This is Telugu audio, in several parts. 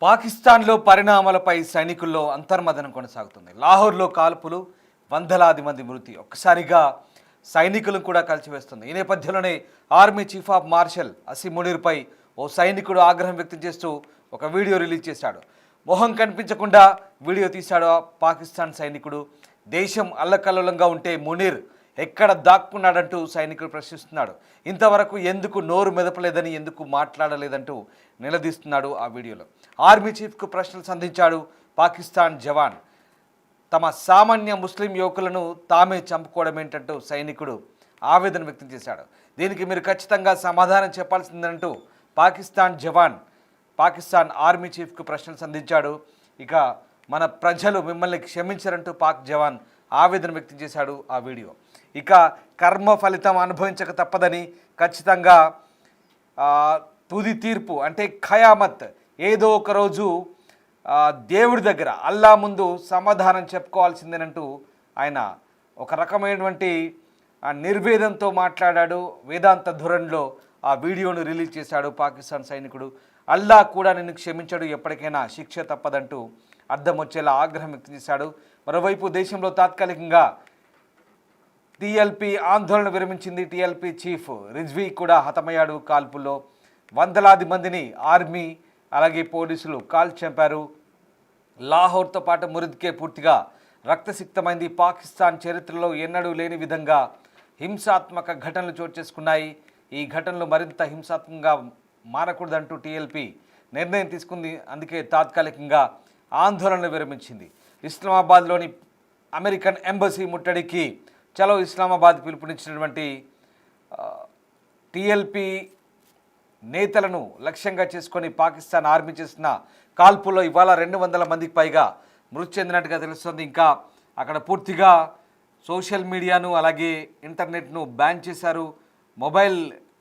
పాకిస్తాన్లో పరిణామాలపై సైనికుల్లో అంతర్మదనం కొనసాగుతుంది. లాహోర్లో కాల్పులు, వందలాది మంది మృతి ఒక్కసారిగా సైనికులను కూడా కలిసివేస్తుంది. ఈ నేపథ్యంలోనే army chief of marshal Asim మునీర్పై ఓ సైనికుడు ఆగ్రహం వ్యక్తం చేస్తూ ఒక వీడియో రిలీజ్ చేశాడు. మొహం కనిపించకుండా వీడియో తీశాడు పాకిస్తాన్ సైనికుడు. దేశం అల్లకల్లోలంగా ఉంటే మునీర్ ఎక్కడ దాక్కున్నాడంటూ సైనికుడు ప్రశ్నిస్తున్నాడు. ఇంతవరకు ఎందుకు నోరు మెదపలేదని, ఎందుకు మాట్లాడలేదంటూ నిలదీస్తున్నాడు ఆ వీడియోలో. ఆర్మీ చీఫ్కు ప్రశ్నలు సంధించాడు పాకిస్తాన్ జవాన్. తమ సామాన్య ముస్లిం యువకులను తామే చంపుకోవడం ఏంటంటూ సైనికుడు ఆవేదన వ్యక్తం చేశాడు. దీనికి మీరు ఖచ్చితంగా సమాధానం చెప్పాల్సిందంటూ పాకిస్తాన్ జవాన్ పాకిస్తాన్ ఆర్మీ చీఫ్కు ప్రశ్నలు సంధించాడు. ఇక మన ప్రజలు మిమ్మల్ని క్షమించరంటూ పాక్ జవాన్ ఆవేదన వ్యక్తం చేశాడు ఆ వీడియో. ఇక కర్మ ఫలితం అనుభవించక తప్పదని, ఖచ్చితంగా తుది తీర్పు అంటే ఖయామత్ ఏదో ఒక రోజు దేవుడి దగ్గర అల్లా ముందు సమాధానం చెప్పుకోవాల్సిందేనంటూ ఆయన ఒక రకమైనటువంటి నిర్వేదంతో మాట్లాడాడు. వేదాంత ధోరణిలో ఆ వీడియోను రిలీజ్ చేశాడు పాకిస్తాన్ సైనికుడు. అల్లా కూడా నిన్ను క్షమించాడు, ఎప్పటికైనా శిక్ష తప్పదంటూ అర్థం వచ్చేలా ఆగ్రహం వ్యక్తం చేశాడు. మరోవైపు దేశంలో తాత్కాలికంగా టీఎల్పీ ఆందోళన విరమించింది. టీఎల్పీ చీఫ్ రిజ్వీ కూడా హతమయ్యాడు కాల్పుల్లో. వందలాది మందిని ఆర్మీ అలాగే పోలీసులు కాల్చి చంపారు. లాహోర్తో పాటు మురిద్కే పూర్తిగా రక్తసిక్తమైంది. పాకిస్తాన్ చరిత్రలో ఎన్నడూ లేని విధంగా హింసాత్మక ఘటనలు చోటు చేసుకున్నాయి. ఈ ఘటనలు మరింత హింసాత్మకంగా మారకూడదంటూ టీఎల్పీ నిర్ణయం తీసుకుంది. అందుకే తాత్కాలికంగా ఆందోళనలు విరమించింది. ఇస్లామాబాద్లోని అమెరికన్ ఎంబసీ ముట్టడికి చలో ఇస్లామాబాద్ పిలుపునిచ్చినటువంటి టీఎల్పీ నేతలను లక్ష్యంగా చేసుకొని పాకిస్తాన్ ఆర్మీ చేసిన కాల్పుల్లో ఇవాళ 200 మందికి పైగా మృతి చెందినట్టుగా తెలుస్తుంది. ఇంకా అక్కడ పూర్తిగా సోషల్ మీడియాను అలాగే ఇంటర్నెట్ను బ్యాన్ చేశారు. మొబైల్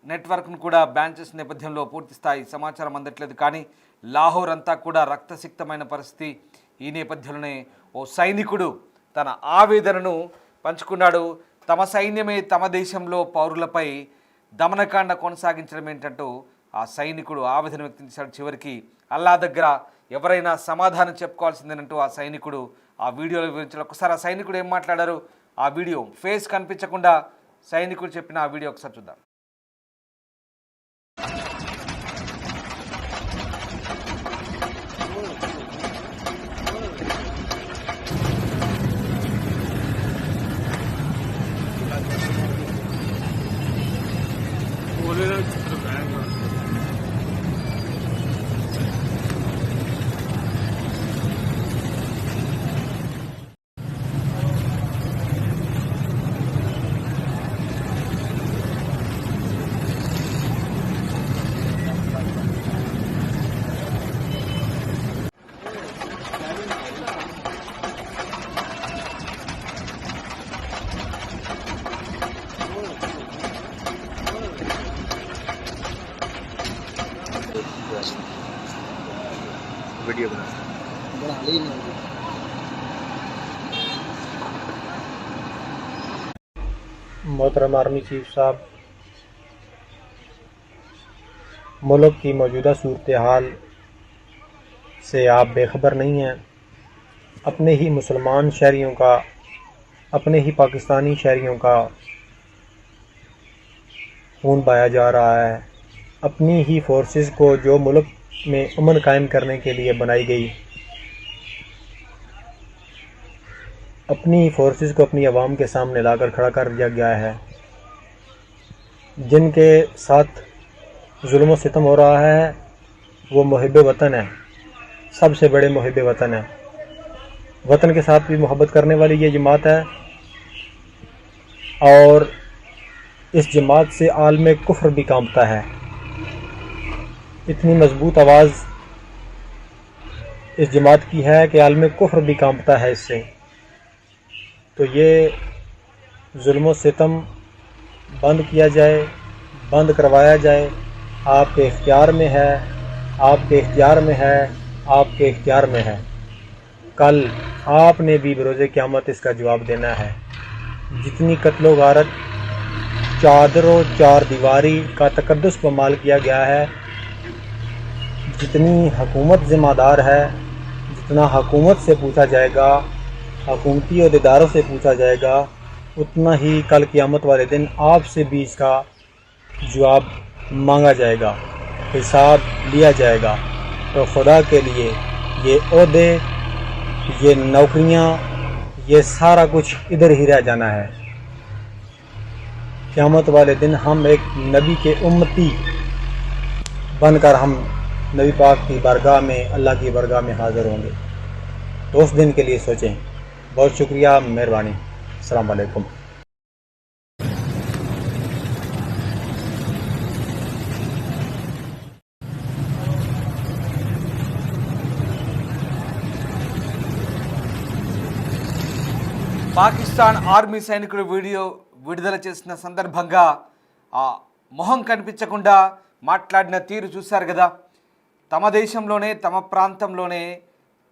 నెట్వర్క్ను కూడా బ్యాన్ చేసిన నేపథ్యంలో పూర్తి స్థాయి సమాచారం అందట్లేదు. కానీ లాహోర్ అంతా కూడా రక్తసిక్తమైన పరిస్థితి. ఈ నేపథ్యంలోనే ఓ సైనికుడు తన ఆవేదనను పంచుకున్నాడు. తమ సైన్యమే తమ దేశంలో పౌరులపై దమనకాండ కొనసాగించడం ఏంటంటూ ఆ సైనికుడు ఆవేదన వ్యక్తం చేశాడు. చివరికి అల్లా దగ్గర ఎవరైనా సమాధానం చెప్పుకోవాల్సిందేనంటూ ఆ సైనికుడు ఆ వీడియోలో వివరించాడు. ఒకసారి ఆ సైనికుడు ఏం మాట్లాడారు ఆ వీడియో, ఫేస్ కనిపించకుండా సైనికుడు చెప్పిన ఆ వీడియో ఒకసారి చూద్దాం. वीडियो बना मोहतरम आर्मी चीफ साहब, मुल्क की मौजूदा सूरत हाल से आप बेखबर नहीं हैं। अपने ही मुसलमान शहरियों का, अपने ही पाकिस्तानी शहरियों का खून बहाया जा रहा है। अपनी ही फोर्सेस को जो मुल्क में अमन कायम करने के लिए बनाई गई, अपनी फोर्सेस को अपनी आवाम के सामने लाकर खड़ा कर दिया गया है। जिनके साथ जुल्म व सितम हो रहा है वो मुहिब वतन है, सबसे बड़े मुहिब वतन है। वतन के साथ भी मोहब्बत करने वाली ये जमात है और इस जमात से आलम कुफ्र भी कांपता है। इतनी मजबूत आवाज़ इस जमात की है कि आलम कुफ्र भी कांपता है इससे। तो ये जुल्म सितम बंद किया जाए, बंद करवाया जाए। आपके इख्तियार में है, आपके इख्तियार में है, आपके इख्तियार में है। कल आपने भी बरोज़े क़यामत इसका जवाब देना है। जितनी कत्लो गारत, चादरों चार दीवारी का तकद्दुस पमाल किया गया है, जितनी हुकूमत ज़िम्मेदार है, जितना हुकूमत से पूछा जाएगा, हुकूमती अहदेदारों से पूछा जाएगा, उतना ही कल क़यामत वाले दिन आपसे भी इसका जवाब मांगा जाएगा, हिसाब लिया जाएगा। तो खुदा के लिए ये ओहदे, ये नौकरियां, ये सारा कुछ इधर ही रह जाना है। क़यामत वाले दिन हम एक नबी के उम्मती बनकर हम नबी पाक की बारगाह में, अल्लाह की बारगाह में हाज़िर होंगे। तो उस दिन के लिए सोचें। बहुत शुक्रिया, मेहरबानी। अस्सलाम वालेकुम। పాకిస్తాన్ ఆర్మీ సైనికుడు వీడియో విడుదల చేసిన సందర్భంగా ఆ మొహం కనిపించకుండా మాట్లాడిన తీరు చూశారు కదా. తమ దేశంలోనే, తమ ప్రాంతంలోనే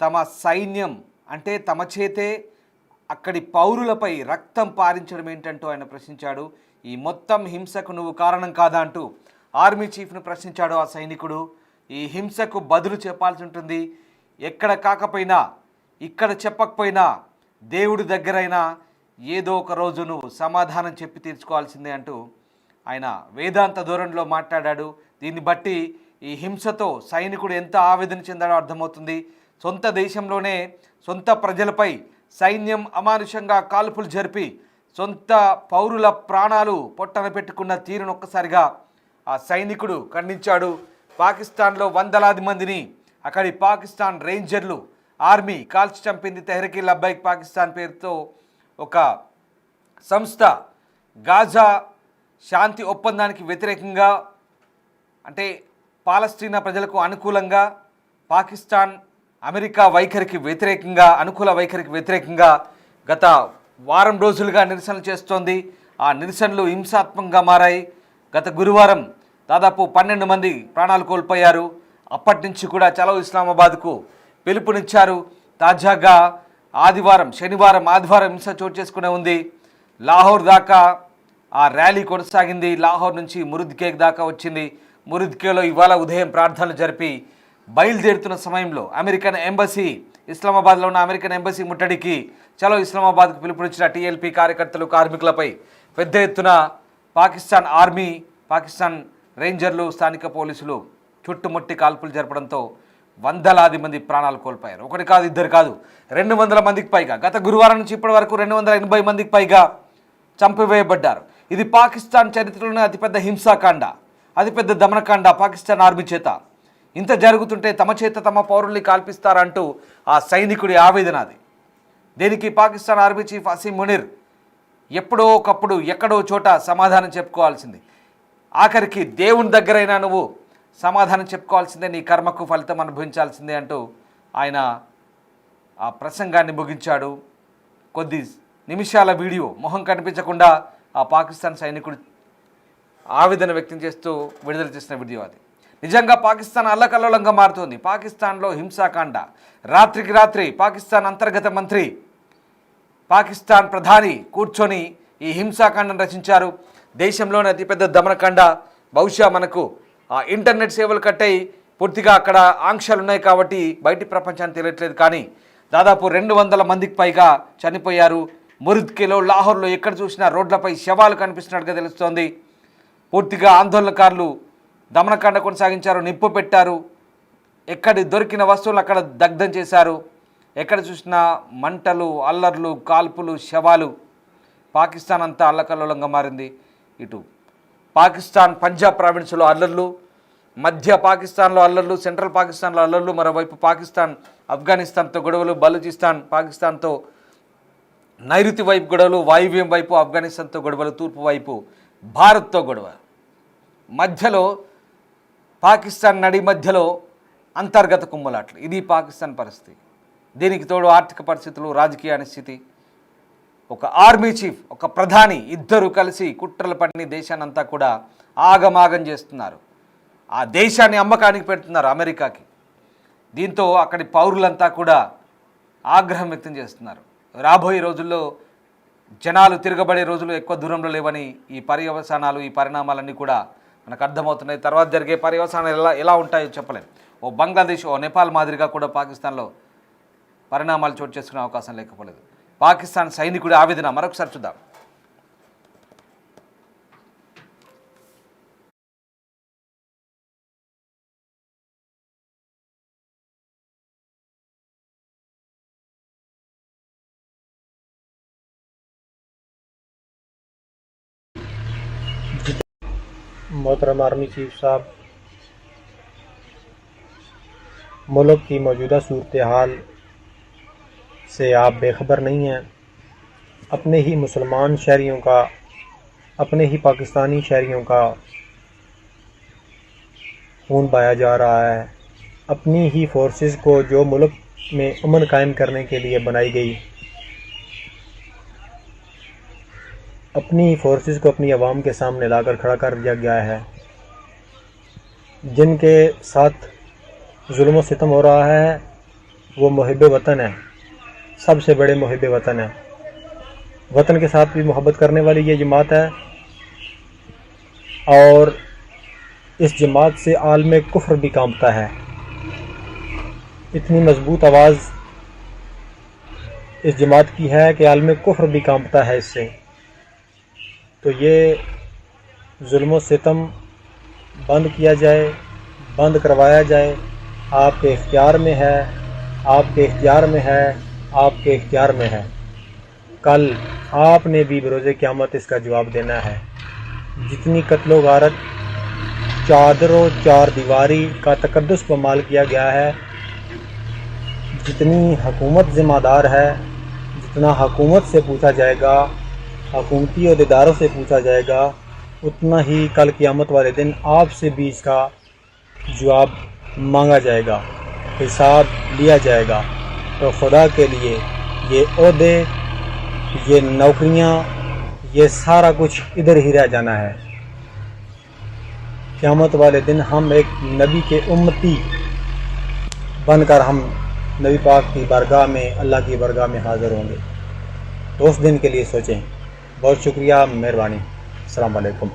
తమ సైన్యం అంటే తమ చేతే అక్కడి పౌరులపై రక్తం పారించడం ఏంటంటూ ఆయన ప్రశ్నించాడు. ఈ మొత్తం హింసకు నువ్వు కారణం కాదా అంటూ ఆర్మీ చీఫ్ను ప్రశ్నించాడు ఆ సైనికుడు. ఈ హింసకు బదులు చెప్పాల్సి ఉంటుంది. ఎక్కడ కాకపోయినా, ఇక్కడ చెప్పకపోయినా, దేవుడి దగ్గరైనా ఏదో ఒక రోజు నువ్వు సమాధానం చెప్పి తీర్చుకోవాల్సిందే అంటూ ఆయన వేదాంత ధోరణిలో మాట్లాడాడు. దీన్ని బట్టి ఈ హింసతో సైనికుడు ఎంత ఆవేదన చెందాడో అర్థమవుతుంది. సొంత దేశంలోనే సొంత ప్రజలపై సైన్యం అమానుషంగా కాల్పులు జరిపి సొంత పౌరుల ప్రాణాలు పొట్టన పెట్టుకున్న తీరును ఒక్కసారిగా ఆ సైనికుడు ఖండించాడు. పాకిస్తాన్లో వందలాది మందిని అక్కడి పాకిస్తాన్ రేంజర్లు ఆర్మీ కాల్చి చంపింది. తెహ్రీక్ లబ్బాయిక్ పాకిస్తాన్ పేరుతో ఒక సంస్థ గాజా శాంతి ఒప్పందానికి వ్యతిరేకంగా, అంటే పాలస్తీనా ప్రజలకు అనుకూలంగా, పాకిస్తాన్ అమెరికా వైఖరికి వ్యతిరేకంగా, అనుకూల వైఖరికి వ్యతిరేకంగా గత వారం రోజులుగా నిరసనలు చేస్తోంది. ఆ నిరసనలు హింసాత్మకంగా మారాయి. గత గురువారం దాదాపు 12 మంది ప్రాణాలు కోల్పోయారు. అప్పటి నుంచి కూడా చలో ఇస్లామాబాద్కు పిలుపునిచ్చారు. తాజాగా శనివారం ఆదివారం హింస చోటు చేసుకునే ఉంది. లాహోర్ దాకా ఆ ర్యాలీ కొనసాగింది. లాహోర్ నుంచి మురుద్కేక్ దాకా వచ్చింది. మురుద్కేలో ఇవాళ ఉదయం ప్రార్థనలు జరిపి బయలుదేరుతున్న సమయంలో అమెరికన్ ఎంబసీ, ఇస్లామాబాద్లో ఉన్న అమెరికన్ ఎంబసీ ముట్టడికి చలో ఇస్లామాబాద్కు పిలుపునిచ్చిన టీఎల్పీ కార్యకర్తలు, కార్మికులపై పెద్ద ఎత్తున పాకిస్తాన్ ఆర్మీ, పాకిస్తాన్ రేంజర్లు, స్థానిక పోలీసులు చుట్టుముట్టి కాల్పులు జరపడంతో వందలాది మంది ప్రాణాలు కోల్పోయారు. ఒకటి కాదు, ఇద్దరు కాదు, 200 మందికి పైగా గత గురువారం నుంచి ఇప్పటి వరకు 280 మందికి పైగా చంపివేయబడ్డారు. ఇది పాకిస్తాన్ చరిత్రలోనే అతిపెద్ద హింసాకాండ, అతిపెద్ద దమనకాండ పాకిస్తాన్ ఆర్మీ చేత. ఇంత జరుగుతుంటే తమ చేత తమ పౌరుల్ని కాల్పిస్తారంటూ ఆ సైనికుడి ఆవేదన అది. దీనికి పాకిస్తాన్ ఆర్మీ చీఫ్ అసీం మునీర్ ఎప్పుడో ఒకప్పుడు ఎక్కడో చోట సమాధానం చెప్పుకోవాల్సింది. ఆఖరికి దేవుని దగ్గరైనా నువ్వు సమాధానం చెప్పుకోవాల్సిందే, నీ కర్మకు ఫలితం అనుభవించాల్సిందే అంటూ ఆయన ఆ ప్రసంగాన్ని ముగించాడు. కొద్ది నిమిషాల వీడియో, మొహం కనిపించకుండా ఆ పాకిస్తాన్ సైనికుడు ఆవేదన వ్యక్తం చేస్తూ విడుదల చేసిన వీడియో అది. నిజంగా పాకిస్తాన్ అల్లకల్లోలంగా మారుతోంది. పాకిస్తాన్లో హింసాకాండ, రాత్రికి రాత్రి పాకిస్తాన్ అంతర్గత మంత్రి, పాకిస్తాన్ ప్రధాని కూర్చొని ఈ హింసాకాండను రచించారు. దేశంలోని అతిపెద్ద దమనకాండ. బహుశా మనకు ఆ ఇంటర్నెట్ సేవలు కట్టయి పూర్తిగా అక్కడ ఆంక్షలు ఉన్నాయి కాబట్టి బయటి ప్రపంచానికి తెలియట్లేదు. కానీ దాదాపు 200 మందికి పైగా చనిపోయారు. మురుద్కేలో, లాహోర్లో ఎక్కడ చూసినా రోడ్లపై శవాలు కనిపిస్తున్నట్టుగా తెలుస్తోంది. పూర్తిగా ఆందోళనకారులు దమనకాండ కొనసాగించారు, నిప్పు పెట్టారు, ఎక్కడ దొరికిన వస్తువులు అక్కడ దగ్ధం చేశారు. ఎక్కడ చూసినా మంటలు, అల్లర్లు, కాల్పులు, శవాలు. పాకిస్తాన్ అంతా అల్లకల్లోలంగా మారింది. ఇటు పాకిస్తాన్ పంజాబ్ ప్రావిన్స్లో అల్లర్లు, మధ్య పాకిస్తాన్లో అల్లర్లు, సెంట్రల్ పాకిస్తాన్లో అల్లర్లు, మరోవైపు పాకిస్తాన్ ఆఫ్ఘనిస్తాన్తో గొడవలు, బలూచిస్తాన్ పాకిస్తాన్తో నైరుతి వైపు గొడవలు, వాయువ్యం వైపు ఆఫ్ఘనిస్తాన్తో గొడవలు, తూర్పు వైపు భారత్తో గొడవ. మధ్యలో పాకిస్తాన్ నడి మధ్యలో అంతర్గత కుమ్మలాట్లు. ఇది పాకిస్తాన్ పరిస్థితి. దీనికి తోడు ఆర్థిక పరిస్థితులు, రాజకీయ అనిశ్చితి. ఒక ఆర్మీ చీఫ్, ఒక ప్రధాని, ఇద్దరు కలిసి కుట్రలు పడిన దేశాన్ని అంతా కూడా ఆగమాగం చేస్తున్నారు. ఆ దేశాన్ని అమ్మకానికి పెడుతున్నారు అమెరికాకి. దీంతో అక్కడి పౌరులంతా కూడా ఆగ్రహం వ్యక్తం చేస్తున్నారు. రాబోయే రోజుల్లో జనాలు తిరగబడే రోజులు ఎక్కువ దూరంలో లేవని ఈ పర్యవసానాలు, ఈ పరిణామాలన్నీ కూడా మనకు అర్థమవుతున్నాయి. తర్వాత జరిగే పర్యవసానాలు ఎలా ఉంటాయో చెప్పలేం. ఓ బంగ్లాదేశ్ ఓ నేపాల్ మాదిరిగా కూడా పాకిస్తాన్లో పరిణామాలు చోటు చేసుకునే అవకాశం లేకపోలేదు. పాకిస్తాన్ సైనికుడి ఆవేదన మరొకసారి చూద్దాం. मोहतरम आर्मी चीफ साहब, मुल्क की मौजूदा सूरत हाल से आप बेखबर नहीं हैं. अपने ही मुसलमान शहरियों का, अपने ही पाकिस्तानी शहरियों का खून बहाया जा रहा है. अपनी ही फोर्सेस को जो मुल्क में अमन कायम करने के लिए बनाई गई, अपनी फोर्सेस को अपनी आवाम के सामने लाकर खड़ा कर दिया गया है. जिनके साथ जुल्म व सितम हो रहा है वो मुहिब वतन है, सबसे बड़े मुहिब वतन है. वतन के साथ भी मोहब्बत करने वाली ये जमात है और इस जमात से आलम कुफ्र भी कांपता है. इतनी मजबूत आवाज़ इस जमात की है कि आलम कुफ्र भी कांपता है इससे. तो ये जुल्म सितम बंद किया जाए, बंद करवाया जाए. आपके इख्तियार में है, आपके इख्तियार में है, आपके इख्तियार में है. कल आपने भी बरोज़े क़यामत इसका जवाब देना है. जितनी कत्लो गारत, चादरों चार दीवारी का तकद्दुस पमाल किया गया है, जितनी हुकूमत ज़िम्मेदार है, जितना हुकूमत से पूछा जाएगा, हुकूमती अहदेदारों से पूछा जाएगा, उतना ही कल क़यामत वाले दिन आपसे भी इसका जवाब मांगा जाएगा, हिसाब लिया जाएगा. तो खुदा के लिए ये ओहदे, ये नौकरियां, ये सारा कुछ इधर ही रह जाना है. क़यामत वाले दिन हम एक नबी के उम्मती बनकर हम नबी पाक की बारगाह में, अल्लाह की बारगाह में हाज़िर होंगे. तो उस दिन के लिए सोचें. बहुत शुक्रिया, मेहरबानी. अस्सलाम वालेकुम.